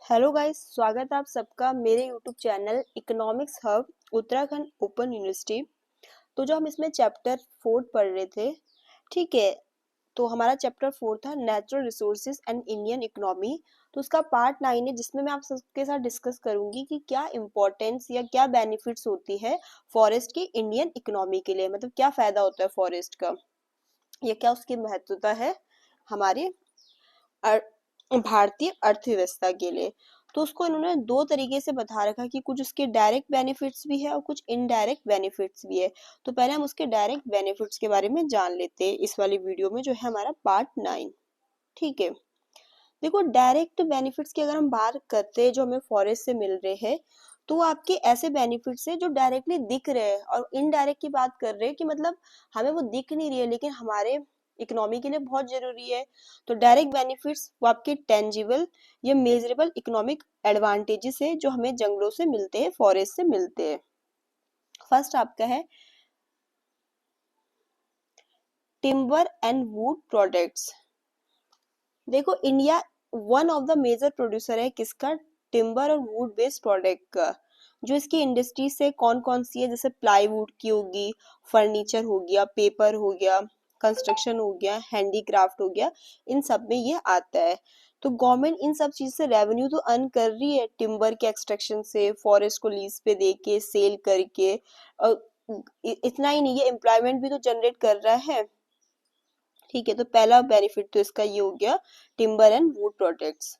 Hello guys, स्वागत है आप सबका मेरे YouTube channel economics hub Uttarakhand open university. तो जो हम इसमें चैप्टर 4 पढ़ रहे थे, ठीक है। तो हमारा चैप्टर 4 था natural resources and Indian economy. तो उसका पार्ट 9 है जिसमें मैं आप सबके साथ डिस्कस करूंगी कि क्या इम्पोर्टेंस या क्या बेनिफिट्स होती है फॉरेस्ट की इंडियन इकोनॉमी के लिए, मतलब क्या फायदा होता है फॉरेस्ट का या क्या उसकी महत्वता है हमारे भारतीय अर्थव्यवस्था के लिए। तो उसको इन्होंने दो तरीके से बता रखा कि कुछ उसके डायरेक्ट बेनिफिट्स भी है और कुछ इनडायरेक्ट बेनिफिट्स भी है। तो पहले हम उसके डायरेक्ट बेनिफिट्स के बारे में जान लेते हैं इस वाली वीडियो में, जो है हमारा पार्ट 9। ठीक है। देखो, डायरेक्ट बेनिफिट्स की अगर हम बात करते हैं जो हमें फॉरेस्ट से मिल रहे हैं, तो आपके ऐसे बेनिफिट्स है जो डायरेक्टली दिख रहे हैं, और इनडायरेक्ट की बात कर रहे हैं कि मतलब हमें वो दिख नहीं रही है लेकिन हमारे इकोनॉमी के लिए बहुत जरूरी है। तो डायरेक्ट बेनिफिट्स वो आपके टेंजिबल या मेजरेबल इकोनॉमिक एडवांटेजेस है जो हमें जंगलों से मिलते हैं, फॉरेस्ट से मिलते हैं। फर्स्ट आपका है टिम्बर एंड वुड प्रोडक्ट्स। देखो, India one of the major producer है किसका? टिम्बर और वुड बेस्ड प्रोडक्ट का। जो इसकी इंडस्ट्री से कौन कौन सी है, जैसे प्लाईवुड की होगी, फर्नीचर हो गया, पेपर हो गया, कंस्ट्रक्शन हो गया, हैंडीक्राफ्ट हो गया, इन सब में ये आता है। तो गवर्नमेंट इन सब चीज से रेवेन्यू तो अर्न कर रही है, टिम्बर के एक्सट्रैक्शन से, फॉरेस्ट को लीज पे देके, सेल करके। और इतना ही नहीं, ये एम्प्लॉयमेंट भी तो जनरेट कर रहा है। ठीक है, तो पहला बेनिफिट तो इसका ये हो गया, timber and wood products.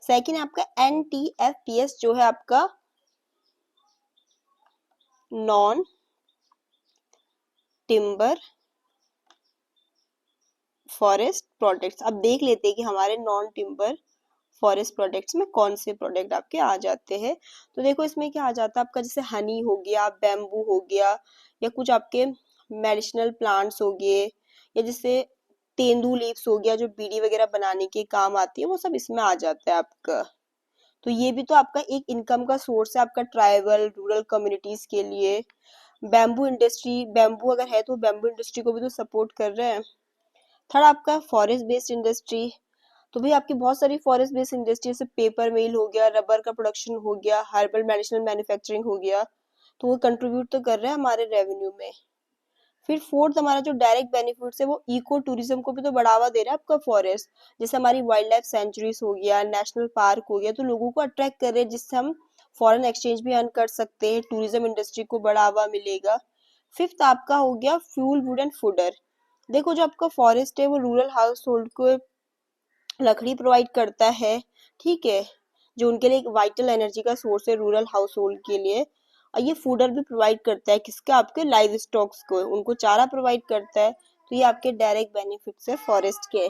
Second है आपका NTFPS, जो है आपका नॉन टिम्बर फॉरेस्ट प्रोडक्ट्स। अब देख लेते हैं कि हमारे नॉन टिम्बर फॉरेस्ट प्रोडक्ट्स में कौन से प्रोडक्ट आपके आ जाते हैं। तो देखो, इसमें क्या आ जाता है आपका, जैसे हनी हो गया, बैम्बू हो गया, या कुछ आपके मेडिसिनल प्लांट्स हो गए, या जैसे तेंदू लीव्स हो गया जो बीड़ी वगैरह बनाने के काम आती है, वो सब इसमें आ जाता है आपका। तो ये भी तो आपका एक इनकम का सोर्स है आपका ट्राइबल रूरल कम्युनिटीज के लिए। बैम्बू इंडस्ट्री, बैम्बू अगर है तो बैम्बू इंडस्ट्री को भी तो सपोर्ट कर रहे हैं। थर्ड आपका फॉरेस्ट बेस्ड इंडस्ट्री। तो भाई आपकी बहुत सारी फॉरेस्ट बेस्ड इंडस्ट्री, जैसे पेपर मिल हो गया, रबर का प्रोडक्शन हो गया, हर्बल मेडिसिनल मैन्युफैक्चरिंग हो गया, तो वो कंट्रीब्यूट तो कर रहे हैं हमारे रेवेन्यू में। फिर फोर्थ हमारा जो डायरेक्ट बेनिफिट्स है वो इको टूरिज्म को भी तो बढ़ावा दे रहा है आपका फॉरेस्ट। जैसे हमारी वाइल्ड लाइफ सेंचुरीज हो गया, नेशनल पार्क हो गया, तो लोगों को अट्रैक्ट कर रहे हैं, जिससे हम फॉरेन एक्सचेंज भी अर्न कर सकते हैं, टूरिज्म इंडस्ट्री को बढ़ावा मिलेगा। फिफ्थ आपका हो गया फ्यूल वुड एंड फूडर। देखो, जो आपका फॉरेस्ट है वो रूरल हाउस होल्ड को लकड़ी प्रोवाइड करता है, ठीक है, जो उनके लिए एक वाइटल एनर्जी का सोर्स है रूरल हाउस होल्ड के लिए। और ये फूडर भी प्रोवाइड करता है किसका? आपके लाइव स्टॉक्स को, उनको चारा प्रोवाइड करता है। तो ये आपके डायरेक्ट बेनिफिट्स है फॉरेस्ट के।